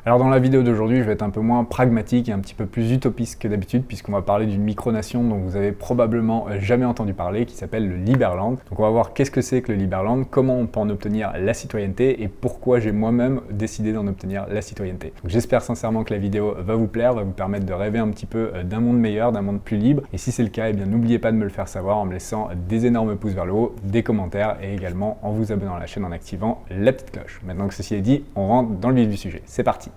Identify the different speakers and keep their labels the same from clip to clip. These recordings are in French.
Speaker 1: Alors dans la vidéo d'aujourd'hui, je vais être un peu moins pragmatique et un petit peu plus utopiste que d'habitude puisqu'on va parler d'une micronation dont vous avez probablement jamais entendu parler qui s'appelle le Liberland. Donc on va voir qu'est-ce que c'est que le Liberland, comment on peut en obtenir la citoyenneté et pourquoi j'ai moi-même décidé d'en obtenir la citoyenneté. J'espère sincèrement que la vidéo va vous plaire, va vous permettre de rêver un petit peu d'un monde meilleur, d'un monde plus libre. Et si c'est le cas, eh bien n'oubliez pas de me le faire savoir en me laissant des énormes pouces vers le haut, des commentaires et également en vous abonnant à la chaîne en activant la petite cloche. Maintenant que ceci est dit, on rentre dans le vif du sujet. C'est parti!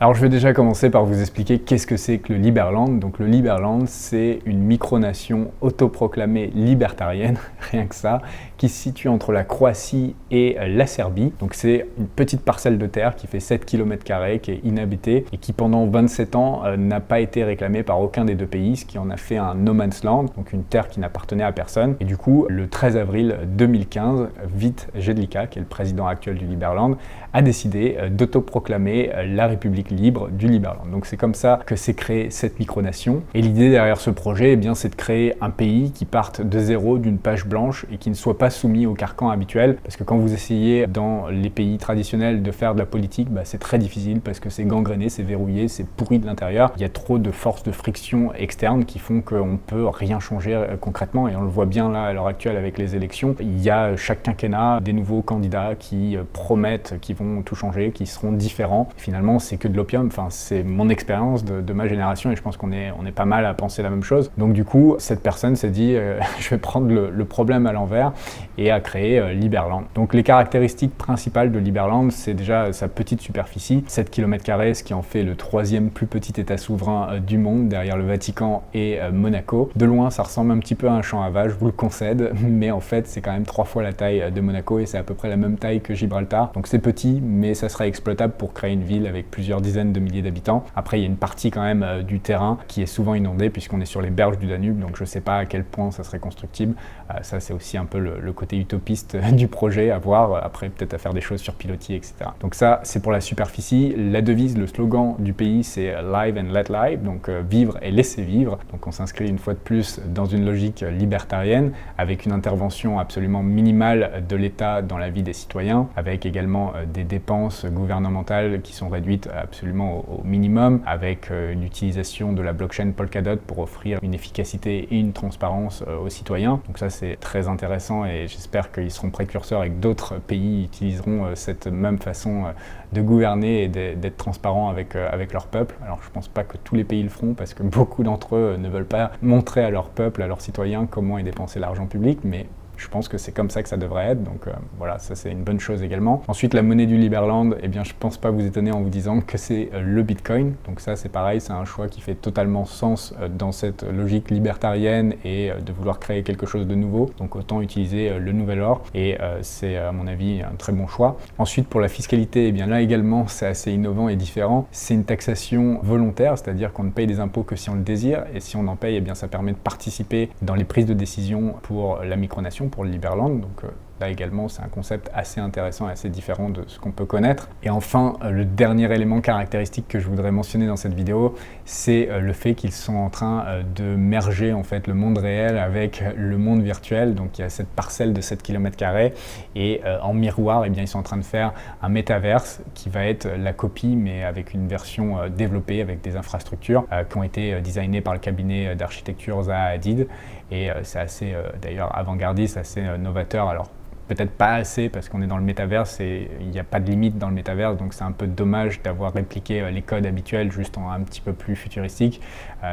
Speaker 1: Alors je vais déjà commencer par vous expliquer qu'est-ce que c'est que le Liberland. Donc le Liberland, c'est une micronation autoproclamée libertarienne, rien que ça, qui se situe entre la Croatie et la Serbie. Donc c'est une petite parcelle de terre qui fait 7 km², qui est inhabitée et qui pendant 27 ans n'a pas été réclamée par aucun des deux pays, ce qui en a fait un no man's land, donc une terre qui n'appartenait à personne. Et du coup, le 13 avril 2015, Vít Jedlička, qui est le président actuel du Liberland, a décidé d'autoproclamer la République libre du Liberland. Donc c'est comme ça que s'est créée cette micronation. Et l'idée derrière ce projet, eh bien, c'est de créer un pays qui parte de zéro, d'une page blanche et qui ne soit pas soumis au carcan habituel. Parce que quand vous essayez dans les pays traditionnels de faire de la politique, c'est très difficile parce que c'est gangréné, c'est verrouillé, c'est pourri de l'intérieur. Il y a trop de forces de friction externes qui font qu'on ne peut rien changer concrètement. Et on le voit bien là à l'heure actuelle avec les élections. Il y a chaque quinquennat des nouveaux candidats qui promettent, qui vont tout changer, qui seront différents. Finalement, c'est que de l'opium. Enfin, c'est mon expérience de ma génération et je pense qu'on est pas mal à penser la même chose. Donc du coup, cette personne s'est dit je vais prendre le problème à l'envers et a créé Liberland. Donc les caractéristiques principales de Liberland, c'est déjà sa petite superficie, 7 km², ce qui en fait le troisième plus petit état souverain du monde, derrière le Vatican et Monaco. De loin, ça ressemble un petit peu à un champ à vaches, je vous le concède, mais en fait, c'est quand même 3 fois la taille de Monaco et c'est à peu près la même taille que Gibraltar. Donc c'est petit, mais ça sera exploitable pour créer une ville avec plusieurs dizaines de milliers d'habitants. Après, il y a une partie quand même du terrain qui est souvent inondée puisqu'on est sur les berges du Danube, donc je ne sais pas à quel point ça serait constructible. Ça, c'est aussi un peu le côté utopiste du projet à voir. Après, peut-être à faire des choses sur pilotis, etc. Donc ça, c'est pour la superficie. La devise, le slogan du pays, c'est Live and Let Live, donc vivre et laisser vivre. Donc on s'inscrit une fois de plus dans une logique libertarienne avec une intervention absolument minimale de l'État dans la vie des citoyens, avec également des dépenses gouvernementales qui sont réduites absolument au minimum, avec une utilisation de la blockchain Polkadot pour offrir une efficacité et une transparence aux citoyens. Donc ça, c'est très intéressant et j'espère qu'ils seront précurseurs et que d'autres pays utiliseront cette même façon de gouverner et d'être transparents avec leur peuple. Alors je pense pas que tous les pays le feront parce que beaucoup d'entre eux ne veulent pas montrer à leur peuple, à leurs citoyens comment est dépensé l'argent public, mais je pense que c'est comme ça que ça devrait être, donc voilà, ça c'est une bonne chose également. Ensuite, la monnaie du Liberland, eh bien je pense pas vous étonner en vous disant que c'est le Bitcoin, donc ça c'est pareil, c'est un choix qui fait totalement sens dans cette logique libertarienne et de vouloir créer quelque chose de nouveau, donc autant utiliser le nouvel or, et c'est à mon avis un très bon choix. Ensuite, pour la fiscalité, eh bien là également c'est assez innovant et différent, c'est une taxation volontaire, c'est-à-dire qu'on ne paye des impôts que si on le désire, et si on en paye, eh bien ça permet de participer dans les prises de décision pour la micronation, pour le Liberland, donc là également c'est un concept assez intéressant et assez différent de ce qu'on peut connaître. Et enfin, le dernier élément caractéristique que je voudrais mentionner dans cette vidéo, c'est le fait qu'ils sont en train de merger en fait le monde réel avec le monde virtuel. Donc il y a cette parcelle de 7 km² et en miroir, eh bien, ils sont en train de faire un métaverse qui va être la copie mais avec une version développée avec des infrastructures qui ont été designées par le cabinet d'architecture Zaha Hadid. Et c'est assez d'ailleurs avant-gardiste, assez novateur. Alors peut-être pas assez parce qu'on est dans le métaverse et il n'y a pas de limite dans le métaverse, donc c'est un peu dommage d'avoir répliqué les codes habituels juste en un petit peu plus futuristique.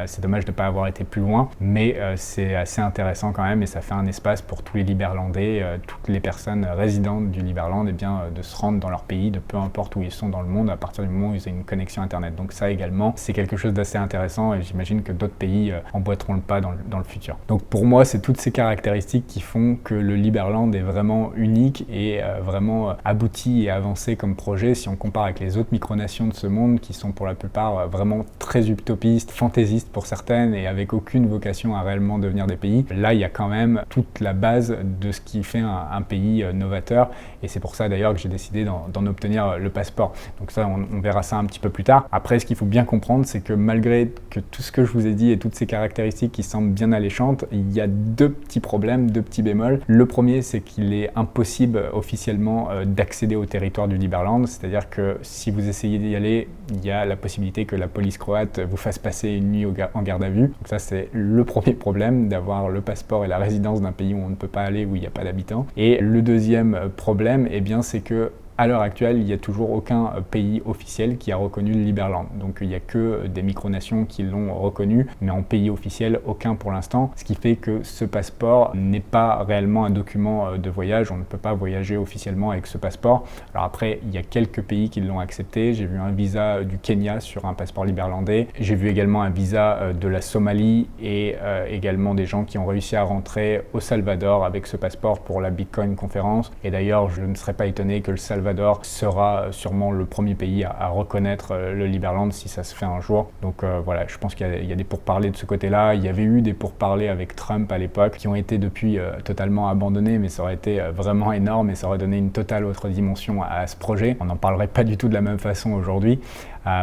Speaker 1: C'est dommage de ne pas avoir été plus loin, mais c'est assez intéressant quand même et ça fait un espace pour tous les Liberlandais, toutes les personnes résidentes du Liberland, eh bien, de se rendre dans leur pays, de peu importe où ils sont dans le monde, à partir du moment où ils ont une connexion internet. Donc ça également, c'est quelque chose d'assez intéressant et j'imagine que d'autres pays emboîteront le pas dans le futur. Donc pour moi, c'est toutes ces caractéristiques qui font que le Liberland est vraiment unique et vraiment abouti et avancé comme projet si on compare avec les autres micronations de ce monde qui sont pour la plupart vraiment très utopistes, fantaisistes pour certaines et avec aucune vocation à réellement devenir des pays. Là, il y a quand même toute la base de ce qui fait un pays novateur et c'est pour ça d'ailleurs que j'ai décidé d'en obtenir le passeport. Donc ça, on verra ça un petit peu plus tard. Après, ce qu'il faut bien comprendre, c'est que malgré que tout ce que je vous ai dit et toutes ces caractéristiques qui semblent bien alléchantes, il y a deux petits problèmes, deux petits bémols. Le premier, c'est qu'il est impossible officiellement d'accéder au territoire du Liberland, c'est-à-dire que si vous essayez d'y aller, il y a la possibilité que la police croate vous fasse passer une nuit en garde à vue. Donc ça, c'est le premier problème, d'avoir le passeport et la résidence d'un pays où on ne peut pas aller, où il n'y a pas d'habitants. Et le deuxième problème, eh bien, c'est que à l'heure actuelle, il n'y a toujours aucun pays officiel qui a reconnu le Liberland. Donc il n'y a que des micronations qui l'ont reconnu, mais en pays officiel, aucun pour l'instant. Ce qui fait que ce passeport n'est pas réellement un document de voyage. On ne peut pas voyager officiellement avec ce passeport. Alors après, il y a quelques pays qui l'ont accepté. J'ai vu un visa du Kenya sur un passeport liberlandais. J'ai vu également un visa de la Somalie et également des gens qui ont réussi à rentrer au Salvador avec ce passeport pour la Bitcoin conférence. Et d'ailleurs, je ne serais pas étonné que le Salvador sera sûrement le premier pays à reconnaître le Liberland si ça se fait un jour. Donc voilà, je pense qu'il y a des pourparlers de ce côté-là. Il y avait eu des pourparlers avec Trump à l'époque qui ont été depuis totalement abandonnés, mais ça aurait été vraiment énorme et ça aurait donné une totale autre dimension à ce projet. On n'en parlerait pas du tout de la même façon aujourd'hui.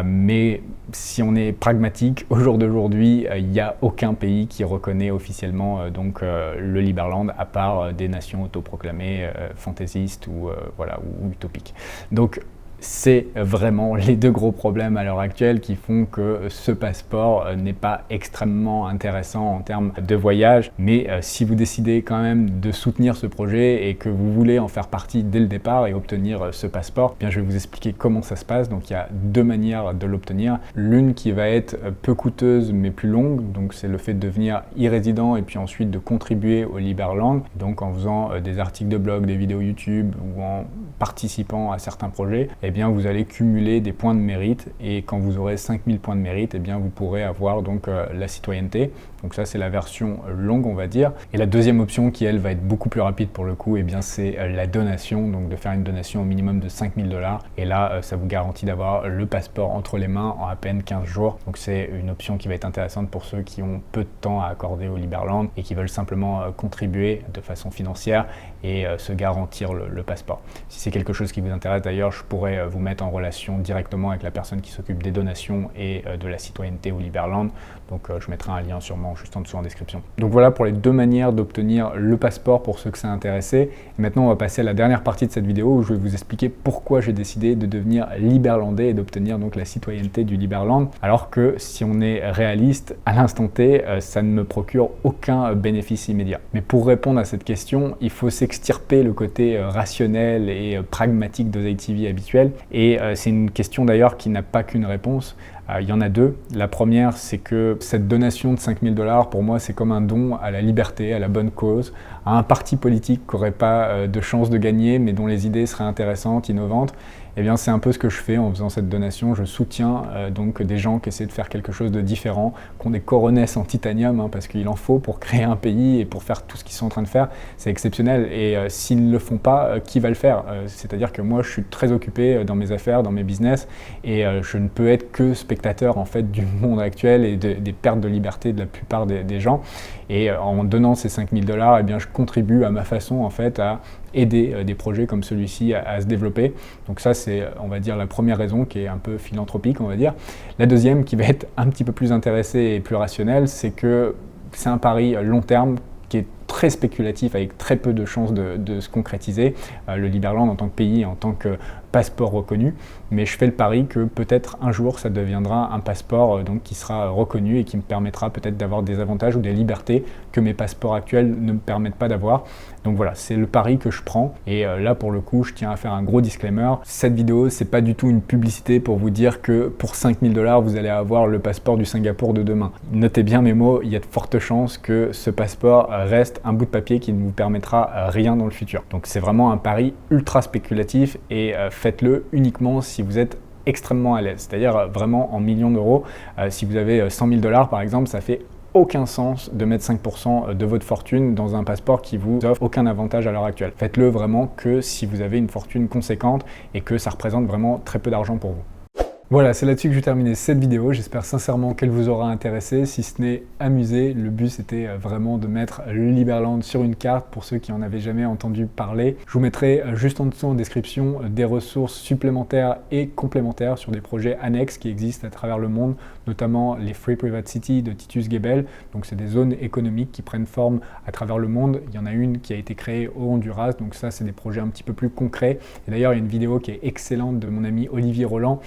Speaker 1: Mais si on est pragmatique, au jour d'aujourd'hui, il n'y a aucun pays qui reconnaît officiellement le Liberland, à part des nations autoproclamées fantaisistes ou utopiques. Donc c'est vraiment les deux gros problèmes à l'heure actuelle qui font que ce passeport n'est pas extrêmement intéressant en termes de voyage. Mais si vous décidez quand même de soutenir ce projet et que vous voulez en faire partie dès le départ et obtenir ce passeport, eh bien je vais vous expliquer comment ça se passe. Donc il y a deux manières de l'obtenir. L'une qui va être peu coûteuse mais plus longue, donc c'est le fait de devenir e-résident et puis ensuite de contribuer au Liberland, donc en faisant des articles de blog, des vidéos YouTube ou en participant à certains projets. Eh bien, vous allez cumuler des points de mérite et quand vous aurez 5000 points de mérite, eh bien, vous pourrez avoir donc la citoyenneté. Donc ça, c'est la version longue, on va dire. Et la deuxième option qui, elle, va être beaucoup plus rapide pour le coup, eh bien, c'est la donation, donc de faire une donation au minimum de 5000 $. Et là, ça vous garantit d'avoir le passeport entre les mains en à peine 15 jours. Donc c'est une option qui va être intéressante pour ceux qui ont peu de temps à accorder au Liberland et qui veulent simplement contribuer de façon financière et se garantir le passeport. Si c'est quelque chose qui vous intéresse d'ailleurs, je pourrais vous mettre en relation directement avec la personne qui s'occupe des donations et de la citoyenneté au Liberland. Donc je mettrai un lien sûrement juste en dessous en description. Donc voilà pour les deux manières d'obtenir le passeport pour ceux que ça intéressait. Et maintenant on va passer à la dernière partie de cette vidéo où je vais vous expliquer pourquoi j'ai décidé de devenir liberlandais et d'obtenir donc la citoyenneté du Liberland. Alors que si on est réaliste, à l'instant T, ça ne me procure aucun bénéfice immédiat. Mais pour répondre à cette question, il faut s'extirper le côté rationnel et pragmatique de ZTV habituel. Et c'est une question d'ailleurs qui n'a pas qu'une réponse. Il y en a deux. La première, c'est que cette donation de 5000 $, pour moi, c'est comme un don à la liberté, à la bonne cause, à un parti politique qui n'aurait pas de chance de gagner, mais dont les idées seraient intéressantes, innovantes. Eh bien, c'est un peu ce que je fais en faisant cette donation. Je soutiens donc des gens qui essaient de faire quelque chose de différent, qui ont des coronesses en titanium, parce qu'il en faut pour créer un pays et pour faire tout ce qu'ils sont en train de faire. C'est exceptionnel. Et s'ils ne le font pas, qui va le faire? C'est-à-dire que moi, je suis très occupé dans mes affaires, dans mes business, et je ne peux être que spectateur en fait du monde actuel et des pertes de liberté de la plupart des gens. Et en donnant ces 5000 $, eh bien, je contribue à ma façon en fait à aider des projets comme celui-ci à se développer. Donc ça, c'est, on va dire, la première raison qui est un peu philanthropique, on va dire. La deuxième, qui va être un petit peu plus intéressée et plus rationnelle, c'est que c'est un pari long terme qui est très spéculatif avec très peu de chances de se concrétiser, le Liberland en tant que pays, en tant que passeport reconnu, mais je fais le pari que peut-être un jour ça deviendra un passeport donc qui sera reconnu et qui me permettra peut-être d'avoir des avantages ou des libertés que mes passeports actuels ne me permettent pas d'avoir. Donc voilà, c'est le pari que je prends et là pour le coup je tiens à faire un gros disclaimer. Cette vidéo c'est pas du tout une publicité pour vous dire que pour 5000 $ vous allez avoir le passeport du Singapour de demain. Notez bien mes mots, il y a de fortes chances que ce passeport reste un bout de papier qui ne vous permettra rien dans le futur. Donc c'est vraiment un pari ultra spéculatif et faites-le uniquement si vous êtes extrêmement à l'aise, c'est-à-dire vraiment en millions d'euros. Si vous avez 100 000 $ par exemple, ça fait aucun sens de mettre 5% de votre fortune dans un passeport qui vous offre aucun avantage à l'heure actuelle. Faites-le vraiment que si vous avez une fortune conséquente et que ça représente vraiment très peu d'argent pour vous. Voilà, c'est là-dessus que je vais terminer cette vidéo. J'espère sincèrement qu'elle vous aura intéressé. Si ce n'est amusé, le but c'était vraiment de mettre le Liberland sur une carte pour ceux qui en avaient jamais entendu parler. Je vous mettrai juste en dessous en description des ressources supplémentaires et complémentaires sur des projets annexes qui existent à travers le monde, notamment les Free Private City de Titus Gebel. Donc c'est des zones économiques qui prennent forme à travers le monde. Il y en a une qui a été créée au Honduras, donc ça c'est des projets un petit peu plus concrets. Et d'ailleurs il y a une vidéo qui est excellente de mon ami Olivier Roland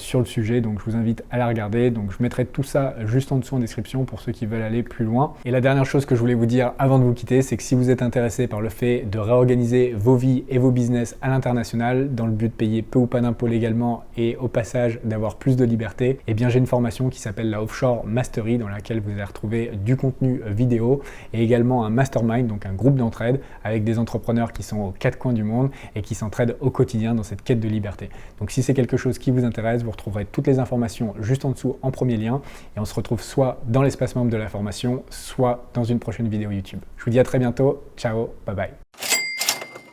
Speaker 1: sur le sujet, donc je vous invite à la regarder. Donc je mettrai tout ça juste en dessous en description pour ceux qui veulent aller plus loin. Et la dernière chose que je voulais vous dire avant de vous quitter, c'est que si vous êtes intéressé par le fait de réorganiser vos vies et vos business à l'international dans le but de payer peu ou pas d'impôts légalement et au passage d'avoir plus de liberté, eh bien j'ai une formation qui s'appelle la Offshore Mastery dans laquelle vous allez retrouver du contenu vidéo et également un mastermind, donc un groupe d'entraide avec des entrepreneurs qui sont aux quatre coins du monde et qui s'entraident au quotidien dans cette quête de liberté. Donc si c'est quelque chose qui vous intéresse, vous retrouverez toutes les informations juste en dessous en premier lien et on se retrouve soit dans l'espace membre de la formation, soit dans une prochaine vidéo YouTube. Je vous dis à très bientôt, ciao, bye bye.